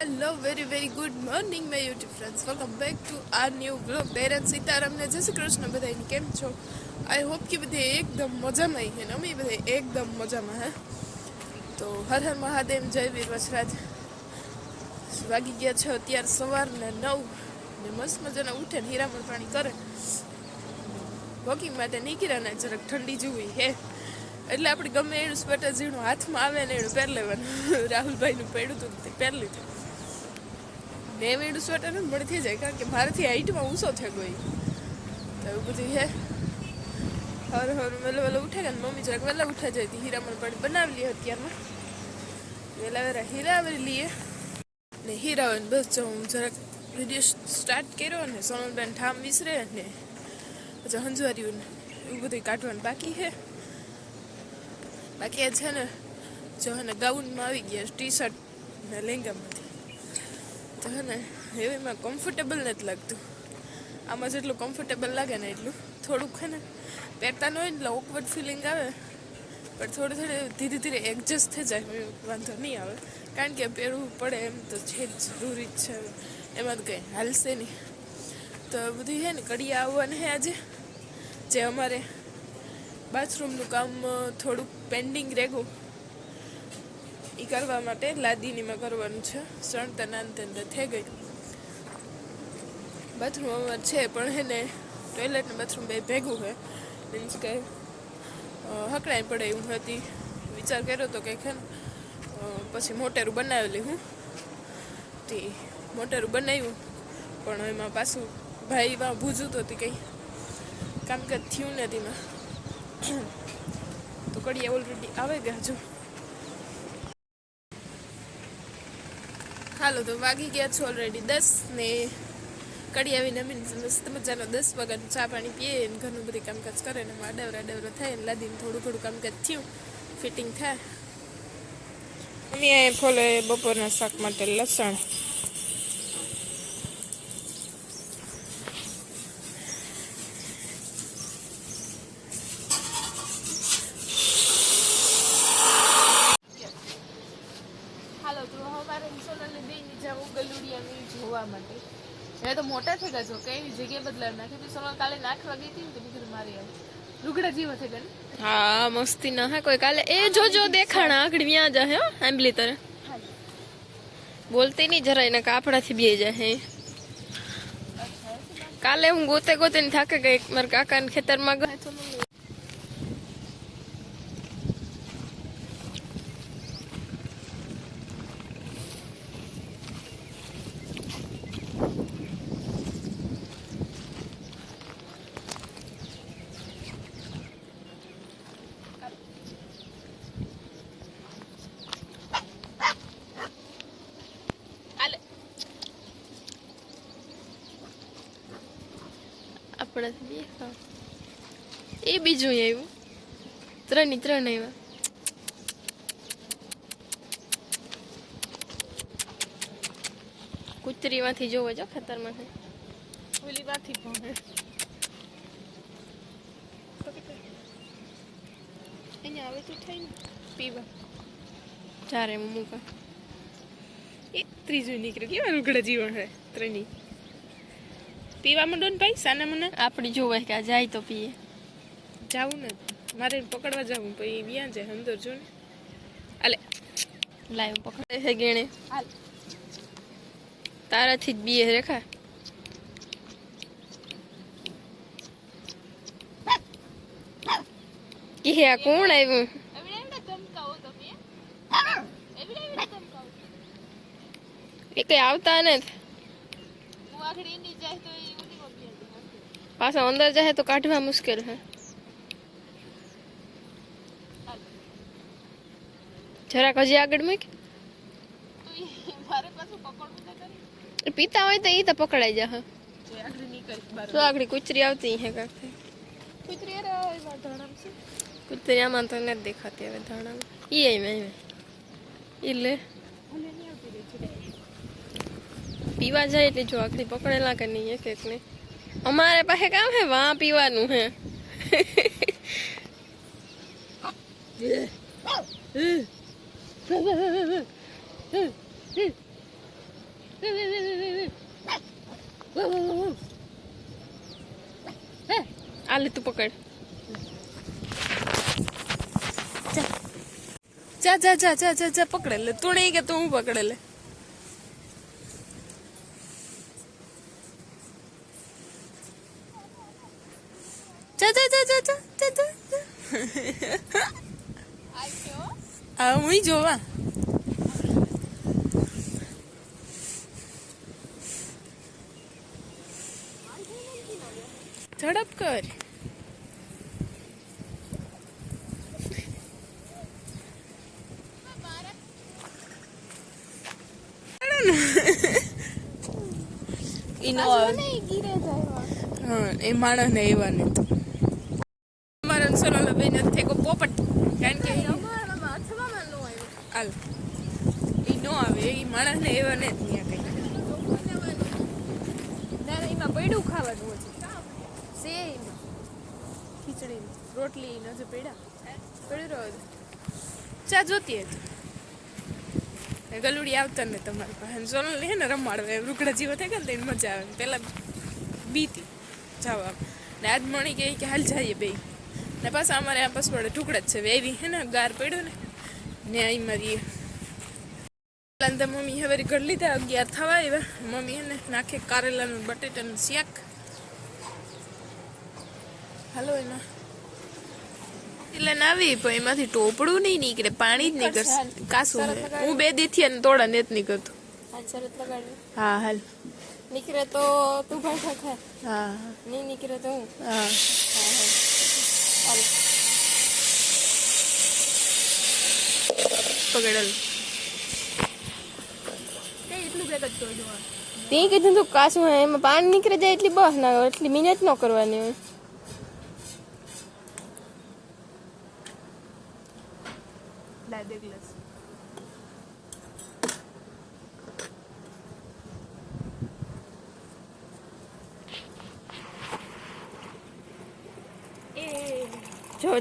Hello very good morning my YouTube friends, welcome back to our new blog. ધૈર્ય સીતારામને જય શ્રી કૃષ્ણ. બધાને કેમ છો? આઈ હોપ કે બધે એકદમ મજામાં હે ને અમે બધે એકદમ મજામાં હે. તો હર હર મહાદેવ, જય વીર વસરાજ. વાગી ગયા છે અત્યારે સવારના 9 ને મસ્ત મજાના ઉઠે ને હીરામણ પાણી કરે વોકિંગ માટે નીકળ્યા ને જરાક ઠંડી જેવી હે એટલે આપણે ગમે એનું સ્વેટર જેનું હાથમાં આવે ને એનું પહેર લેવાનું. રાહુલભાઈનું પડ્યું હતું તે પહેર લીધું. મેં એનું સ્વેટર ને મને થઈ જાય કારણ કે મારાથી હાઈટમાં ઊંચો થઈ ગયો તો એવું બધું હે. હર વહેલો ઉઠે ગયા ને મમ્મી જરાક વહેલા ઉઠા જાય હતી. હીરામણ પાણી બનાવી લઈએ અત્યારમાં વહેલા વહેલા હીરાવરી લઈએ ને હીરાવે બસ જો હું જરાક વિડીયો સ્ટાર્ટ કર્યો ને સોનલબેન ઠામ વિસરે ને પછી હંજવાર્યું ને એવું બધું કાઢવાનું બાકી છે. બાકી આ છે ને જો હે ને ગાઉનમાં આવી ગયા ટી શર્ટ ને લહેંગામાંથી તો હે ને એમાં કમ્ફર્ટેબલ નથી લાગતું. આમાં જેટલું કમ્ફર્ટેબલ લાગે ને એટલું થોડુંક છે ને પહેરતા ન હોય ને એટલે ઓકવર્ડ ફિલિંગ આવે પણ થોડું ધીરે ધીરે એડજસ્ટ થઈ જાય વાંધો નહીં આવે કારણ કે પહેરવું પડે એમ તો છે જ જરૂરી જ છે. એમાં તો કંઈ હાલશે નહીં. તો બધું છે ને કડિયા આવવાનું છે આજે જે અમારે બાથરૂમનું કામ થોડુંક પેન્ડિંગ રહેવું એ કરવા માટે લાદીનીમાં કરવાનું છે. સણતર નાનતર થઈ ગઈ. બાથરૂમ અમારે છે પણ હે ને ટોયલેટ ને બાથરૂમ બે ભેગું છે મીન્સ કે હકડાઈ પડે એવું હતી. વિચાર કર્યો તો કંઈક હે ને પછી મોટેરું બનાવેલી હું તે મોટેરું બનાવ્યું પણ એમાં પાછું ભાઈ એમાં ભૂજું તો કંઈ કામકાજ થયું નથી એમાં તો કડિયા ઓલરેડી આવે ગયા જો. હાલો તો વાગી ગયા છો ઓલરેડી 10 ને કડિયા આવીને મસ્ત મજાનો 10 વાગ્યાનું ચા પાણી પીએ ને ઘરનું બધી કામકાજ કરે ને અડાવરા થાય ને લાદીને થોડું કામકાજ થયું ફિટિંગ થાય. મમ્મી ફોલે બપોરના શાક માટે લસણ જોવા માટે એ તો મોટા થઈ ગયા છો કઈ જગ્યાએ બદલાવ નાખે પછી સોનલ કાલે નાખવા ગઈ હતી ને તો કીધું મારી આવે લુગડા જીવો થઈ ગયા. હા મસ્તી ના હે કોઈ કાલે એ જોજો દેખાણા આગળ વ્યાં જા હે આંબલી તરે બોલતી નહીં જરાય ને કાપડાથી બે જાય હે. કાલે હું ગોતે ને થાકે ગઈ મારા કાકાના ખેતરમાં ગયા એ બીજું આવ્યું ત્રણ આવ્યા. કુતરી માંથી જોવો છો ખેતરમાંથી ઓલી માંથી ભણે અહીંયા આવે તો થાય ને પીવા ચારે મૂકા એ ત્રીજું નીકળ્યું કેવા રૂગડા જીવન હે ત્રણની પીવા માંડો ને ભાઈ સાના મને આપણી જોવાય કે જાય તો પીએ. જાવું ને મારે પકડવા જવું પછી વ્યાં જાય અંદર જો ને આલે લાવ પકડે છે ગેણે તારાથી જ બીએ રેખા કે આ કોણ આવ્યું એ કઈ આવતા નથી પાછા અંદર જાય તો કાઢવા મુશ્કેલ હે. જરાક હજી આગળ મૂક પીતા હોય તો એ તો પકડાઈ જા. તો આગળ કુતરી આવતી હે કાંક કુતરી આમાં તો નથી દેખાતી હવે ધાણામાં ઈ ઈ લે પીવા જાય એટલે જો આખરી પકડેલા કે નહીં એક ને અમારે પાસે કામ હે વહાં પીવાનું હે. આલે તું પકડ. જા જા જા જા જા જા પકડે લે. તું નહીં કે તું પકડે લે. જા જા જા જા જા જા જા. આ હું જોવા. ઝડપ કર. એ માણસ ને એવા ને તો અમારા સોનલ બેન થેકો પોપટ કારણ કે હાલ એ નો આવે એ માણસ ને એવા ને ત્યાં કઈ એમાં પૈડું ખાવાનું છે ખીચડી રોટલી ન જે પૈડા પડી રહ્યો ચા જોતી હતી ગલુડી આવતા ને તમારી પાસે સોનલ હે ને રમાડવે રૂકડા જેવો થાય કે ને મજા આવે પેલા બીતી જવા ને આજ મણી કહે કે હાલ જઈએ બે ને પાછા અમારે આ પસવાડે ટુકડા જ છે એવી હે ને ગાર પડ્યો ને અહીં મારી મમ્મી હવે ઘર લીધા 11 થવા આવ્યા મમ્મી હે ને નાખે કારેલાનું બટેટાનું શાક હાલો એમાં એટલે નાવી પણ એમાંથી ટોપડું નહીં નીકળે પાણી જ નીકળશે કાસું હું 2 દીથી અને તોડા ને જ નીકળતું હા હાલ નીકળે તો તું ભાઈ ખા હા નહીં નીકળે તો હું હા પકડેલ તે કીધું તું કાસું એમાં પાણી નીકળે જાય એટલી બસ ના એટલી મહેનત ન કરવાની હોય લાદે ગ્લાસ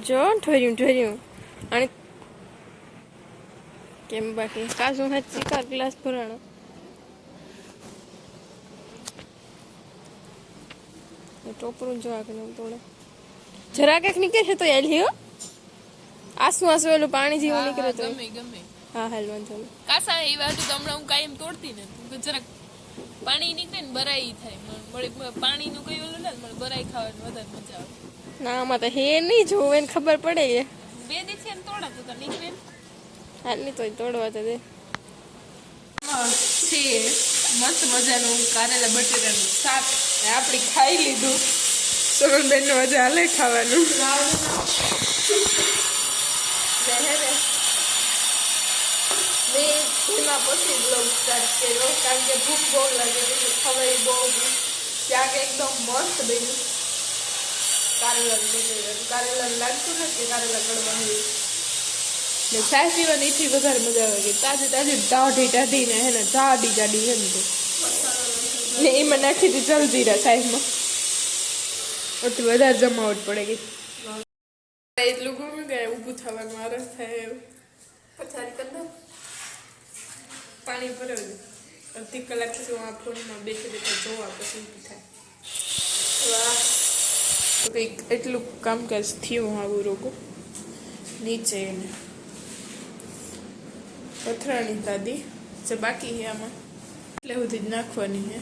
જો ઠર્યું અને કેમ બાકી કાસું હાથ શિકાર ગ્લાસ ભરાણો ટોપરું જો આગળ તોડે જરા કંઈક નીકળે તો યાર લ્યો આસુ ઓલું પાણી જેવું નીકળે તો ગમે હા હાલ વાંધો નહીં કાસા એ વાતું તો હમણાં હું કાયમ તોડતી ને જરાક પાણી નીકળે ને બરાઈ થાય પાણીનું કઈ ઓલું ને મને બરાઈ ખાવાની વધારે મજા આવે ના આમાં તો હે નહીં જોવે ને ખબર પડે કે 2 દિવસે એમ તોડાતું તો નીકળે હાલ નહીં તો તોડવા તો દે છે મસ્ત મજાનું કારેલા બટેટાનું શાક આપણી ખાઈ લીધું સોનલબેન નો મજા હાલે ખાવાનું એમાં પછી બ્લોગ સ્ટાર્ટ કર્યો કારણ કે ભૂખ બહુ લાગે છે ખવાય બહુ શાક એકદમ મસ્ત બન્યું કારેલા લાગતું નથી કારેલા કડવાનું ને છાશ પીવાની એથી વધારે મજા આવે કે તાજી ટાઢી ને હે ને જાડી હે ને એમાં નાખી હતી જલજીરા છાશમાં ઓથી વધારે જમાવટ પડે ગઈ એટલું ગમે કે ઊભું થવાનું આરસ થાય પછાડી કરી દો પાણી ભરાવું અડધી કલાક પછી હું આ ફોનમાં બેઠી જોવા પછી થાય તો કંઈક એટલું કામકાજ થયું આવું રોગો નીચે એને પથરાણી દાદી જે બાકી છે આમાં એટલે સુધી જ નાખવાની છે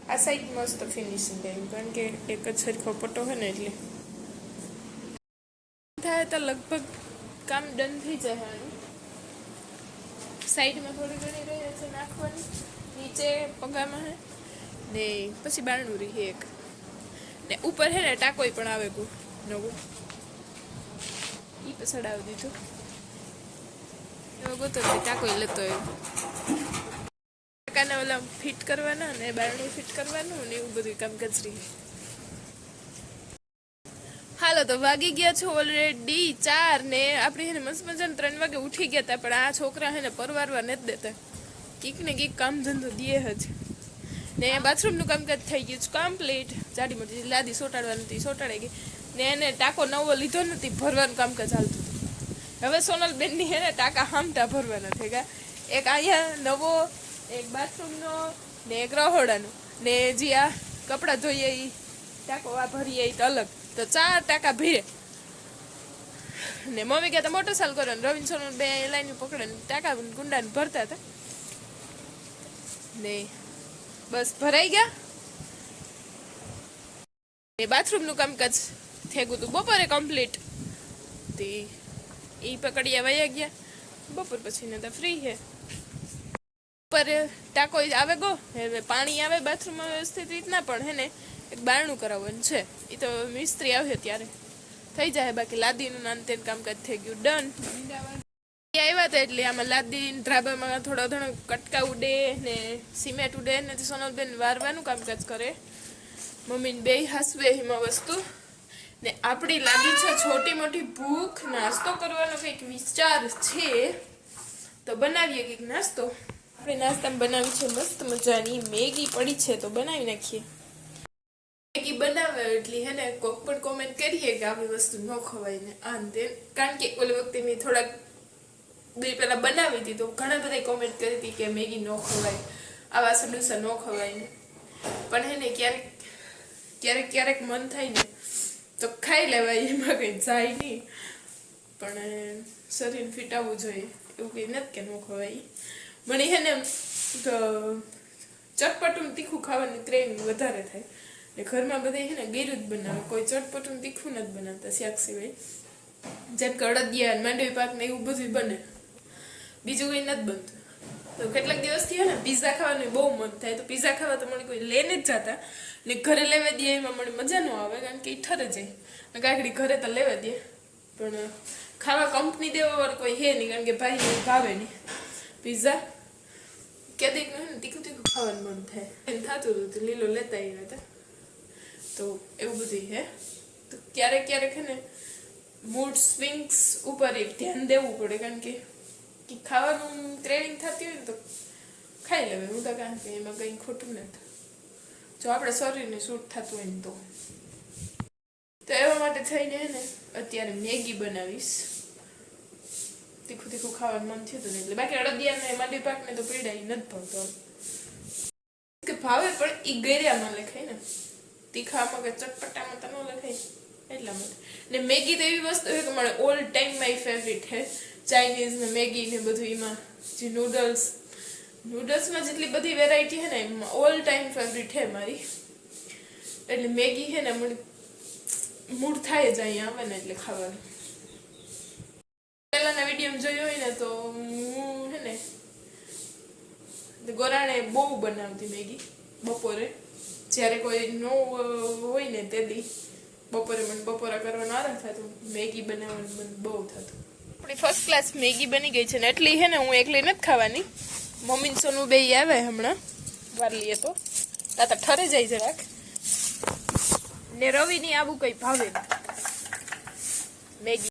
આ સાઈડ મસ્ત ફિનિશિંગ થાય કારણ કે એક જ સરખો પટ્ટો હોય ને એટલે થાય તો લગભગ કામ ડન થઈ જાય આનું સાઈડમાં થોડી ઘણી રહે છે નાખવાની નીચે પગામાં હે ને પછી બારણું રહી એક ને ઉપર હે ને ટાકોઈ પણ આવે ગયું નવું એ પણ ચડાવી દીધું એવો ગોતો ટાકોઈ લેતો એવો ટાકાને ઓલા ફિટ કરવાના ને બારણું ફિટ કરવાનું ને એવું બધું કામકાજ રહી હાલો તો વાગી ગયા છો ઓલરેડી 4 ને આપણે હે ને મસ્ત મજાને 3 વાગે ઉઠી ગયા હતા પણ આ છોકરા હે ને પરવારવા નથી દેતા કીક ને કીક કામ ધંધો દે જ ને બાથરૂમનું કામકાજ થઈ ગયું છે કમ્પ્લીટ જાડી મોટી લાદી સોટાડવાની હતી સોટાડાઈ ગઈ ને એને ટાંકો નવો લીધો નથી ભરવાનું કામકાજ ચાલતું હતું હવે સોનલબેનની હે ને ટાંકા હામટા ભરવાના થઈ ગયા એક અહીંયા નવો, એક બાથરૂમનો ને એક રહોડાનો ને જે આ કપડાં ધોઈએ એ ટાંકો આ ભરીએ એ તો અલગ, તો 4 ટાંકા ભીરે. ને મમ્મી કહેતા મોટર ચાલુ કરો ને રવિન સોનું બે લાઈન પકડે ને ટાંકા કુંડાને ભરતા હતા ને બસ ભરાઈ ગયા. એ બાથરૂમનું કામકાજ થઈ ગયું હતું બપોરે કમ્પ્લીટ. તે એ પકડીયા વયા ગયા. બપોર પછી ને તો ફ્રી છે. પર ટાંકો આવે ગો હવે પાણી આવે બાથરૂમમાં વ્યવસ્થિત રીતના, પણ હે ને એક બારણું કરાવવાનું છે. એ તો મિસ્ત્રી આવે ત્યારે થઈ જાય. બાકી લાદીનું નાન તેનું કામકાજ થઈ ગયું ડન. આવ્યા હતા એટલે આમાં લાદી ડ્રાબામાં થોડો ઘણો કટકા ઉડે ને સિમેન્ટ ઉડે ને સોનલબેન વારવાનું કામકાજ કરે. મમ્મીને બે હાસવે એમાં વસ્તુ ને આપણી લાગી છે છોટી મોટી ભૂખ. નાસ્તો કરવાનો કંઈક વિચાર છે તો બનાવીએ કંઈક નાસ્તો. આપણે નાસ્તામાં બનાવી છે મસ્ત મજાની મેગી પડી છે તો બનાવી નાખીએ. મેગી બનાવે એટલે હે ને કોક પણ કોમેન્ટ કરીએ કે આવી વસ્તુ ન ખવાય ને આન તે, કારણ કે ઓલી વખતે મેં થોડાક દી પહેલા બનાવી હતી તો ઘણા બધા કોમેન્ટ કરી હતી કે મેગી ન ખવાય, આવા સમોસા ન ખવાય ને. પણ હે ને ક્યારેક મન થાય ને તો ખાઈ લેવાય, એમાં કંઈ જાય નહીં. પણ શરીર ફિટ આવવું જોઈએ એવું કંઈ નથી કે ન ખવાય. મને હે ને ચટપટું તીખું ખાવાની ક્રેવિંગ વધારે થાય ને ઘરમાં બધા હે ને ગીરું જ બનાવે, કોઈ ચટપટું તીખું નથી બનાવતા શાક સિવાય. જેમ કે અડદિયા માંડવી પાક ને એવું બધું બને, બીજું કંઈ નથી બનતું. તો કેટલાક દિવસથી હે ને પીઝા ખાવાનું બહુ મન થાય તો પીઝા ખાવા તો મને કોઈ લઈને જ જતા ને ઘરે લેવા દે એમાં મને મજા ન આવે, કારણ કે એ ઠરે જાય. કાકડી ઘરે તો લેવા દે પણ ખાવા કંપની દેવા વાળું કોઈ હે નહીં, કારણ કે ભાઈ ભાવે નહીં પીઝા. ક્યાંક ને તીખું ખાવાનું મન થાય એમ થતું હતું તો લીલો લેતા આવ્યા હતા. તો એવું બધું હે. તો ક્યારેક હે ને મૂડ સ્વિંગ્સ ઉપર ધ્યાન દેવું પડે, કારણ કે ખાવાનું ક્રેવિંગ થતી હોય ને તો ખાઈ લેવાય. હું તો કારણ કે એમાં કંઈ ખોટું નથી જો આપણે શરીરને સૂટ થતું હોય ને તો એવા માટે થઈને ને અત્યારે મેગી બનાવીશ. તીખું ખાવાનું મન થયું હતું ને એટલે. બાકી અડદિયાને માંડવી પાકને તો પીડાઈ નથી ભાવતો કે ભાવે, પણ એ ગેરિયામાં લખાય ને તીખામાં કે ચટપટામાં તો ન લખાય એટલા માટે. ને મેગી તો એવી વસ્તુ છે કે મારે ઓલ ટાઈમ માય ફેવરિટ છે. ચાઇનીઝ ને મેગી ને બધું એમાં જે નૂડલ્સમાં જેટલી બધી વેરાયટી છે ને એમાં ઓલ ટાઈમ ફેવરિટ છે મારી. એટલે મેગી છે ને મૂડ થાય જ અહીંયા આવે ને એટલે ખાવાનું. પહેલાના વિડીયો જોયો હોય ને તો હું હે ને ગોરાણે બહુ બનાવતી મેગી બપોરે, જ્યારે કોઈ ન હોય ને તે દી બપોરે મને બપોરા કરવાનો આરામ થતો, મેગી બનાવવાનું મને બહુ થતું. આપણી ફર્સ્ટ ક્લાસ મેગી બની ગઈ છે ને એટલી હે ને હું એકલી નથી ખાવાની. મમ્મી સોનું બે આવે હમણાં વાર લઈએ તો તાતા ઠરે જાય જરાક ને રવિની આવું કંઈ ભાવે મેગી.